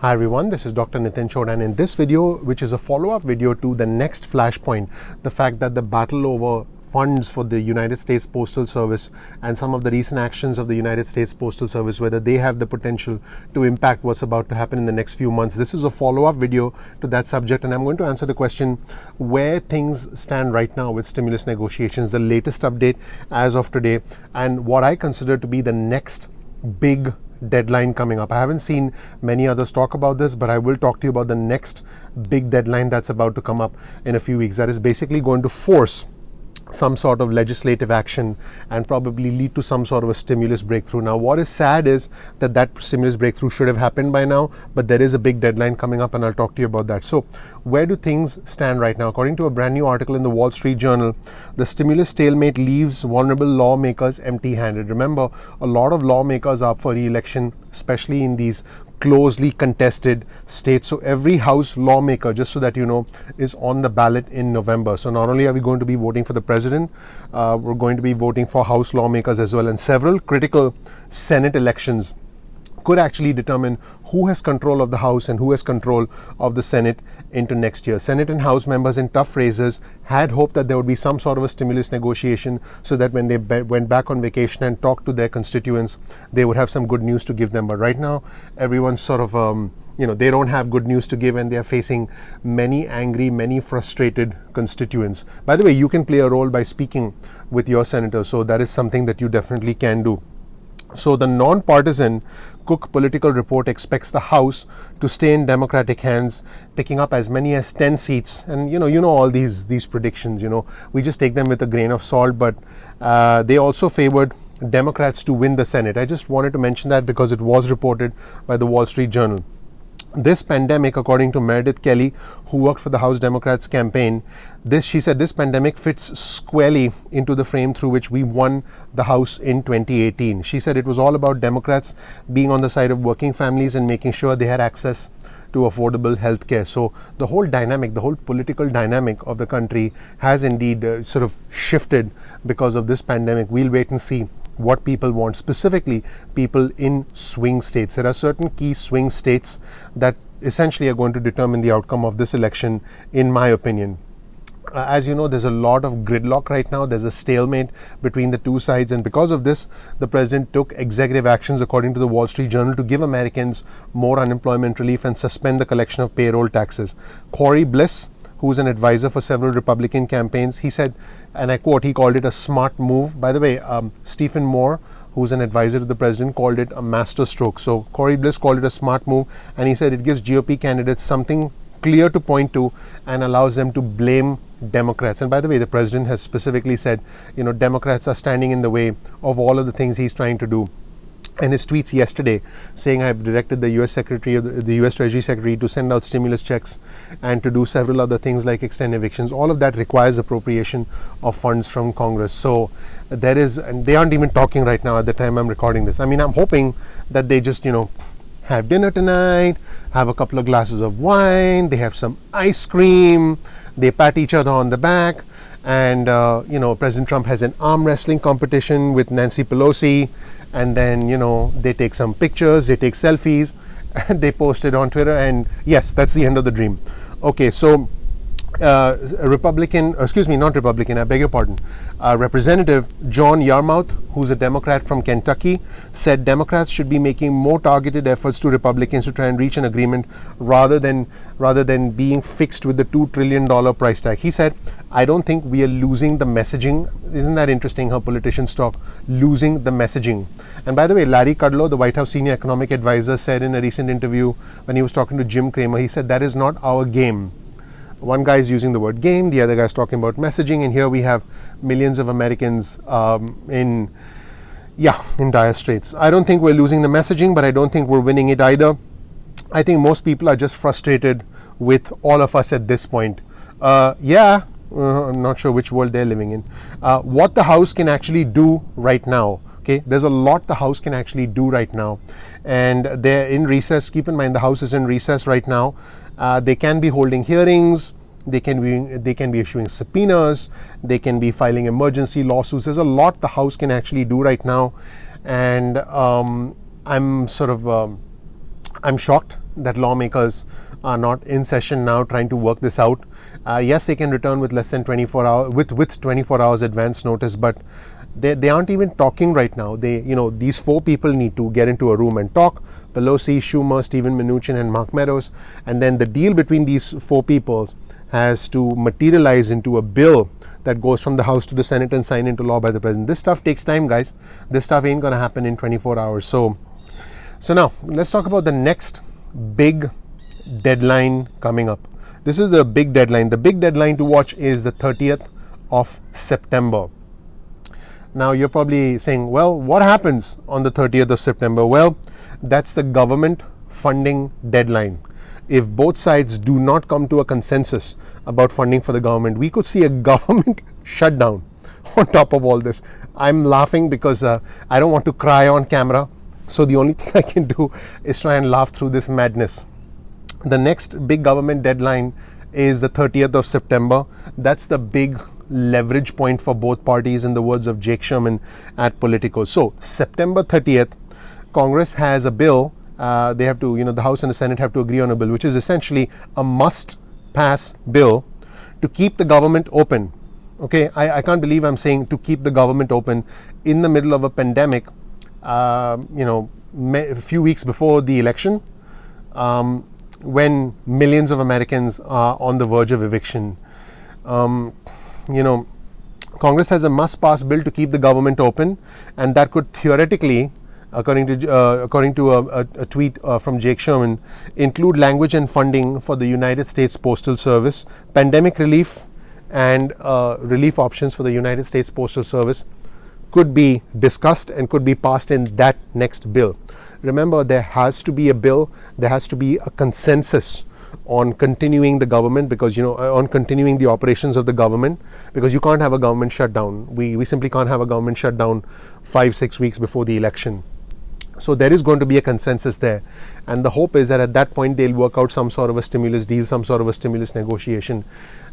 Hi everyone, this is Dr. Nitin Chhoda, and in this video, which is a follow-up video to the next flashpoint, the fact that the battle over funds for the United States Postal Service and some of the recent actions of the United States Postal Service, whether they have the potential to impact what's about to happen in the next few months. This is a follow-up video to that subject, and I'm going to answer the question where things stand right now with stimulus negotiations, the latest update as of today, and what I consider to be the next big deadline coming up. I haven't seen many others talk about this, but I will talk to you about the next big deadline that's about to come up in a few weeks. That is basically going to force some sort of legislative action and probably lead to some sort of a stimulus breakthrough. Now, what is sad is that that stimulus breakthrough should have happened by now, but there is a big deadline coming up, and I'll talk to you about that. So, where do things stand right now? According to a brand new article in the Wall Street Journal, the stimulus stalemate leaves vulnerable lawmakers empty-handed. Remember, a lot of lawmakers are up for re-election, especially in these closely contested states. So every House lawmaker, just so that you know, is on the ballot in November. So not only are we going to be voting for the president, we're going to be voting for House lawmakers as well. And several critical Senate elections could actually determine who has control of the House and who has control of the Senate into next year. Senate and House members in tough races had hoped that there would be some sort of a stimulus negotiation so that when they went back on vacation and talked to their constituents, they would have some good news to give them. But right now, everyone's sort of, they don't have good news to give, and they're facing many angry, many frustrated constituents. By the way, you can play a role by speaking with your senator, so that is something that you definitely can do. So the non-partisan Cook Political Report expects the House to stay in Democratic hands, picking up as many as 10 seats. And you know all these predictions. We just take them with a grain of salt. But they also favored Democrats to win the Senate. I just wanted to mention that because it was reported by the Wall Street Journal. This pandemic, according to Meredith Kelly, who worked for the House Democrats campaign, she said this pandemic fits squarely into the frame through which we won the House in 2018. She said it was all about Democrats being on the side of working families and making sure they had access to affordable health care. So the whole dynamic, the whole political dynamic of the country has indeed sort of shifted because of this pandemic. We'll wait and see what people want, specifically people in swing states. There are certain key swing states that essentially are going to determine the outcome of this election, in my opinion. As you know, there's a lot of gridlock right now. There's a stalemate between the two sides, and because of this, the president took executive actions, according to the Wall Street Journal, to give Americans more unemployment relief and suspend the collection of payroll taxes. Corry Bliss, who's an advisor for several Republican campaigns, he said, and I quote, he called it a smart move. By the way, Stephen Moore, who's an advisor to the president, called it a masterstroke. So Corry Bliss called it a smart move, and he said it gives GOP candidates something clear to point to and allows them to blame Democrats. And by the way, the president has specifically said, Democrats are standing in the way of all of the things he's trying to do. And his tweets yesterday saying, I've directed the US Secretary of the US Treasury Secretary to send out stimulus checks and to do several other things like extend evictions. All of that requires appropriation of funds from Congress. So there is, and they aren't even talking right now at the time I'm recording this. I mean, I'm hoping that they just, have dinner tonight, have a couple of glasses of wine, they have some ice cream, they pat each other on the back, and, President Trump has an arm wrestling competition with Nancy Pelosi. And then, they take some pictures, they take selfies, and they post it on Twitter. And yes, that's the end of the dream. Okay, so Representative John Yarmouth, who's a Democrat from Kentucky, said Democrats should be making more targeted efforts to Republicans to try and reach an agreement rather than being fixed with the $2 trillion price tag. He said, I don't think we are losing the messaging. Isn't that interesting how politicians talk? Losing the messaging. And by the way, Larry Kudlow, the White House senior economic advisor, said in a recent interview when he was talking to Jim Cramer, he said that is not our game. One guy is using the word game, the other guy is talking about messaging, and here we have millions of Americans in dire straits. I don't think we're losing the messaging, but I don't think we're winning it either. I think most people are just frustrated with all of us at this point. I'm not sure which world they're living in. What the House can actually do right now, okay? There's a lot the House can actually do right now. And they're in recess. Keep in mind, the House is in recess right now. They can be holding hearings. They can be issuing subpoenas. They can be filing emergency lawsuits. There's a lot the House can actually do right now. And I'm shocked that lawmakers are not in session now trying to work this out. Yes, they can return with less than 24 hours, with 24 hours advance notice, but they aren't even talking right now. These four people need to get into a room and talk. Pelosi, Schumer, Stephen Mnuchin, and Mark Meadows. And then the deal between these four people has to materialize into a bill that goes from the House to the Senate and signed into law by the President. This stuff takes time, guys. This stuff ain't going to happen in 24 hours. So now, let's talk about the next big deadline coming up. This is the big deadline. The big deadline to watch is the 30th of September. Now, you're probably saying, well, what happens on the 30th of September? Well, that's the government funding deadline. If both sides do not come to a consensus about funding for the government, we could see a government shutdown on top of all this. I'm laughing because I don't want to cry on camera. So the only thing I can do is try and laugh through this madness. The next big government deadline is the 30th of September. That's the big leverage point for both parties, in the words of Jake Sherman at Politico. So September 30th, Congress has a bill. They have to, the House and the Senate have to agree on a bill, which is essentially a must-pass bill to keep the government open. Okay, I can't believe I'm saying to keep the government open in the middle of a pandemic. A few weeks before the election, when millions of Americans are on the verge of eviction. Congress has a must-pass bill to keep the government open, and that could theoretically, according to a tweet from Jake Sherman, include language and funding for the United States Postal Service, pandemic relief, and relief options for the United States Postal Service could be discussed and could be passed in that next bill. Remember, there has to be a bill, there has to be a consensus on continuing the government, because on continuing the operations of the government, because you can't have a government shutdown. We simply can't have a government shutdown 5-6 weeks before the election. So there is going to be a consensus there, and the hope is that at that point they'll work out some sort of a stimulus deal, some sort of a stimulus negotiation,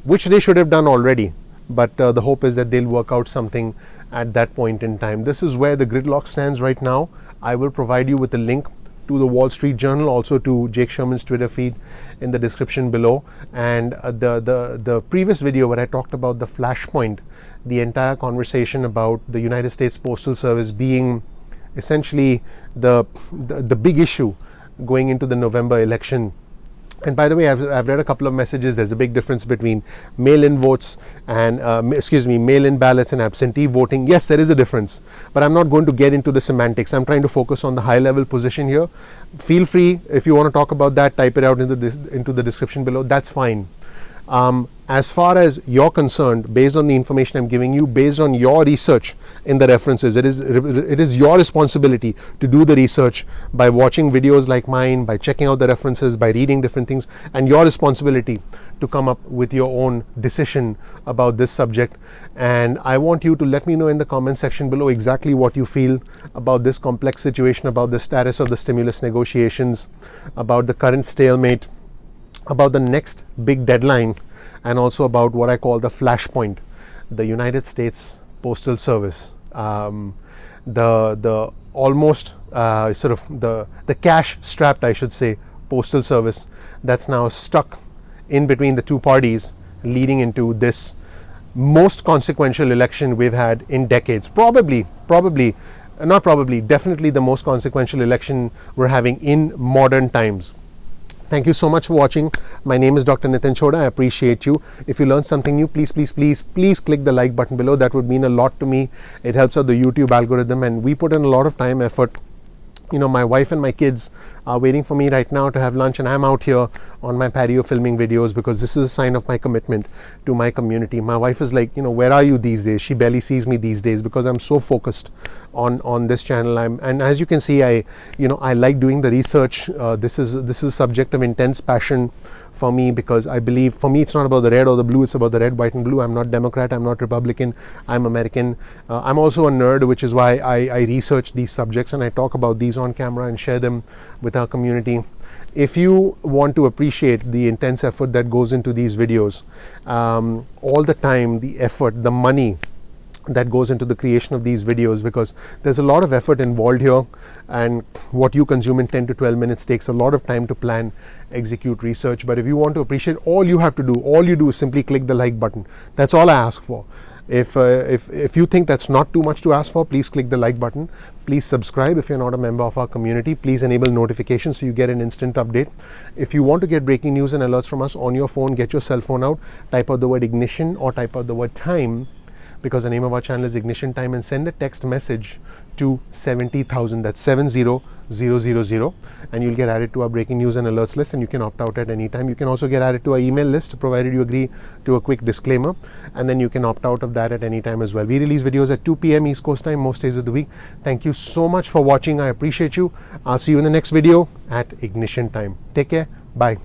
which they should have done already. But the hope is that they'll work out something at that point in time. This is where the gridlock stands right now. I will provide you with a link to the Wall Street Journal, also to Jake Sherman's Twitter feed in the description below. And the previous video where I talked about the flashpoint, the entire conversation about the United States Postal Service being essentially the big issue going into the November election. And by the way, I've read a couple of messages. There's a big difference between mail-in votes and mail-in ballots and absentee voting. Yes, there is a difference, but I'm not going to get into the semantics. I'm trying to focus on the high-level position here. Feel free, if you want to talk about that, type it out into the description below. That's fine. As far as you're concerned, based on the information I'm giving you, based on your research in the references, it is your responsibility to do the research by watching videos like mine, by checking out the references, by reading different things, and your responsibility to come up with your own decision about this subject. And I want you to let me know in the comment section below exactly what you feel about this complex situation, about the status of the stimulus negotiations, about the current stalemate, about the next big deadline, and also about what I call the flashpoint, the United States Postal Service, the almost the cash-strapped, I should say, Postal Service that's now stuck in between the two parties, leading into this most consequential election we've had in decades. Definitely the most consequential election we're having in modern times. Thank you so much for watching. My name is Dr. Nitin Chhoda. I appreciate you. If you learned something new, please click the like button below. That would mean a lot to me. It helps out the YouTube algorithm, and we put in a lot of time, effort. My wife and my kids are waiting for me right now to have lunch, and I'm out here on my patio filming videos because this is a sign of my commitment to my community. My wife is like, where are you these days? She barely sees me these days because I'm so focused on this channel. And as you can see, I like doing the research. This is a subject of intense passion for me, because I believe, for me, it's not about the red or the blue, it's about the red, white and blue. I'm not Democrat, I'm not Republican, I'm American. I'm also a nerd, which is why I research these subjects and I talk about these on camera and share them with our community. If you want to appreciate the intense effort that goes into these videos, all the time, the effort, the money that goes into the creation of these videos, because there's a lot of effort involved here, and what you consume in 10 to 12 minutes takes a lot of time to plan, execute, research. But if you want to appreciate, all you do is simply click the like button. That's all I ask for. If you think that's not too much to ask for, please click the like button. Please subscribe if you're not a member of our community. Please enable notifications so you get an instant update. If you want to get breaking news and alerts from us on your phone, get your cell phone out, type out the word ignition or type out the word time, because the name of our channel is Ignition Time, and send a text message to 70,000. That's 70000, and you'll get added to our breaking news and alerts list, and you can opt out at any time. You can also get added to our email list, provided you agree to a quick disclaimer, and then you can opt out of that at any time as well. We release videos at 2 p.m. East Coast time most days of the week. Thank you so much for watching. I appreciate you. I'll see you in the next video at Ignition Time. Take care. Bye.